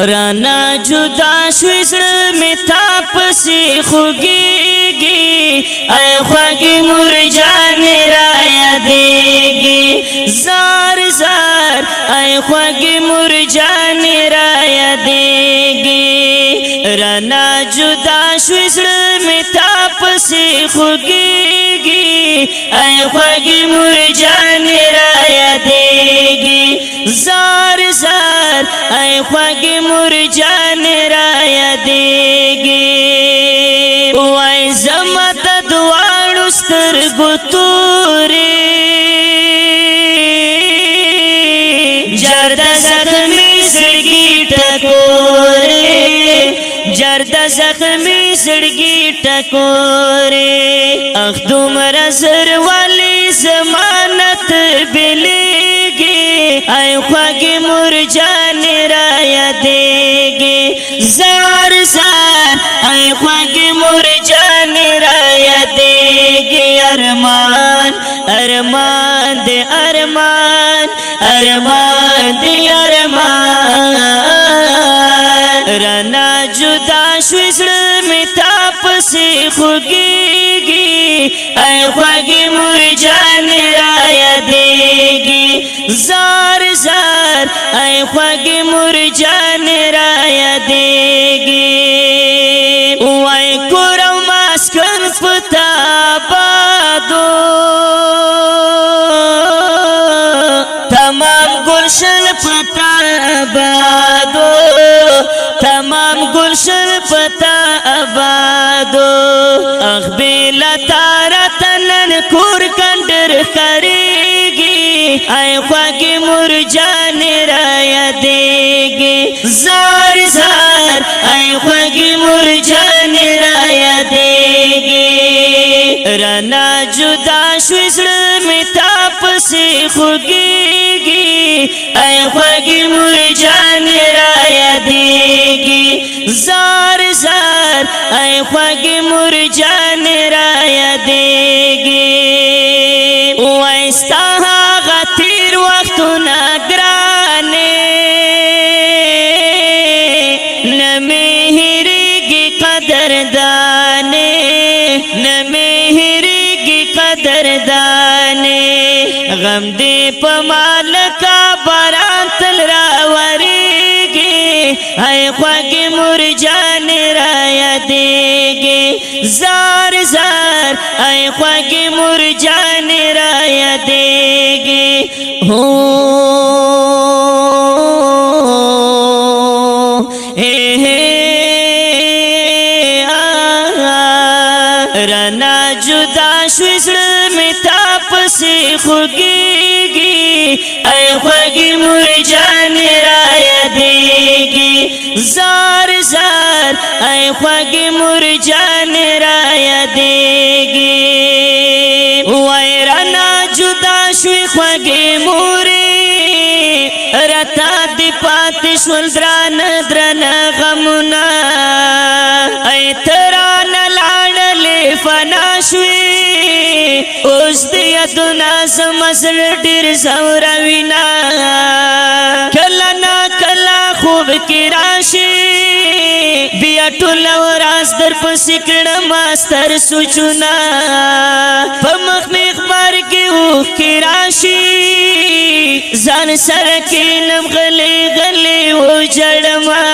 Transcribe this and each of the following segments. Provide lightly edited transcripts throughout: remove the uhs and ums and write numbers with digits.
رانا جدا شوی زړه می تا پسی خوږیږي ای خوږی مور جان را یادېږي زار زار ای خوږی مور جان را یادېږي رانا جدا شوی زړه می تا پسی خوږیږي ای خوږی مور جان را یادېږي زار زار ای خوږی مور جان را یادېږي وای زما د دواړو سترګو تورې جرد زخمي زړګي ټکورې جرد زخمي زړګي ټکورې اخ دومره زر والی ضمانت بلیږي ای خوږی مور جان را یادېږي زار زار ای خوږی مور جان را یادېږي ارمان ارمان دې ارمان ارمان دې ارمان رانا جدا شوی زړه می تا پسې خوږیږي ای خوږی مور جان را یادېږي زار زار ای خوږی مور جان را یادېږي وای کور او مسکن پتا بادو تمام گلشن پتا بادو تمام گلشن پتا آبادو اخ بیلا تارا تنن کور کندر خریگی ای خوږی مور جان را یادېږي زار زار ای خوږی مور جان را یادېږي رانا جدا شوی زړه می تا پسې خوږیږي ای خوږی مور جان را یادېږي زار زار ای خوږی مور جان را یادېږي وای ستا هغه تیر وختونه ګرانې نه مې هېرېږي قدردانې نه مې هېرېږي قدردانې غم دې په مالکه باران تل راورېږي ای خوږی مور جان را یادېږي زار زار ای خوږی مور جان را یادېږي هو رانا جدا شوی زړه می تا پسې خوږیږي ای خوږی مور جان را یادېږي زار زار ای خوږی مور جان را یادېږي وای رانا جدا شوی خوږی مورې رتا دی پاتې شول درانه درانه غمونه ای ترانه لاړلې فنا شوی اوس د یادونه زما زړه ډېر ځوروینه کله نا کله خوب کې راشي بیا ټوله ورځ درپسې کړم ستر سوچونه په مخ مې اخبار کې اوښکې راشي ځان سره کښېنم غلی غلی وژړمه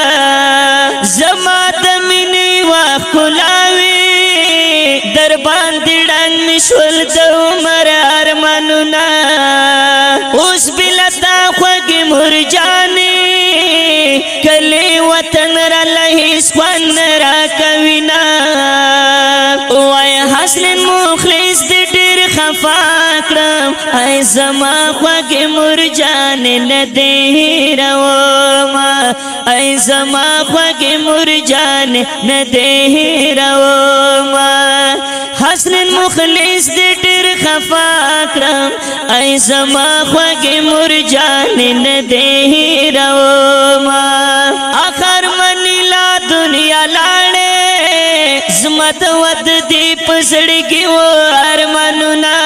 زما د مینې وه ښکلاوې در باندې ړنګ مې شول د عمر ارمانونه اوس بله تا خوږې مور جانې کلی وطن راله هېڅ خوند نه راکوینه وای حسن مخلص دې ډېر خفا کړم ای زما خوږې مور جانې نه دې هېرومه ای زما خوږې مور جانې نه دې هېرومه حسن مخلص دې ډېر خفا کړم ای زما خوږې مور جانې نه دې هېرومه آخر منی لا دنیا لاړې زما د ود دې په زړګي و ارمانونه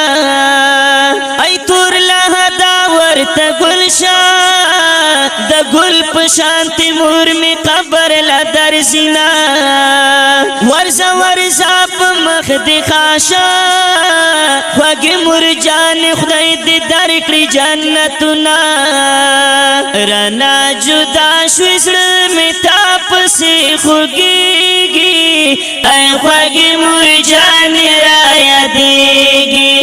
ای تور لهدا ورته ګلشن د ګل په شانتي مور می زینا ورزا ورزا په مخ دی خاشا خوږی مرجان خدای دې درکړي جنتونه رانا جدا شوی زړه می تا پسې خوږیږي ای خوږی مرجان را یادېږي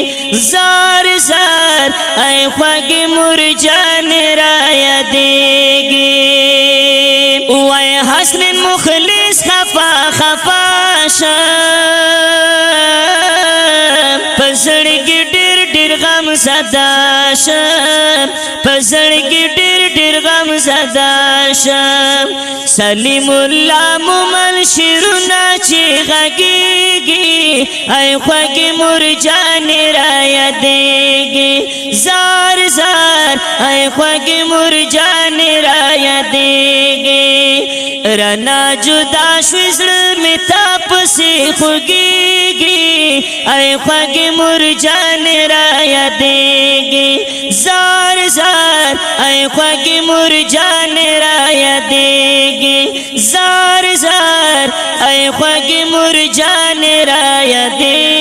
زار زار ای خوږی مرجان را یادېږي وای حسن مخلص خفا خفا شم پزړګي ډېر ډېر غم زدا شم پزړګي ډېر ډېر غم زدا شم سلیم الله مومن شیرونه چې غږیږي ای خوږی مرجان را یادېږي زار زار ای خوږی مرجان را یادېږي رانا جدا شوی زړه می تا پسې خوږیږي ای خوږی مرجان را یادېږي زار زار ای خوږی مرجان را یادېږي زار زار ای خوږی مرجان را یادېږي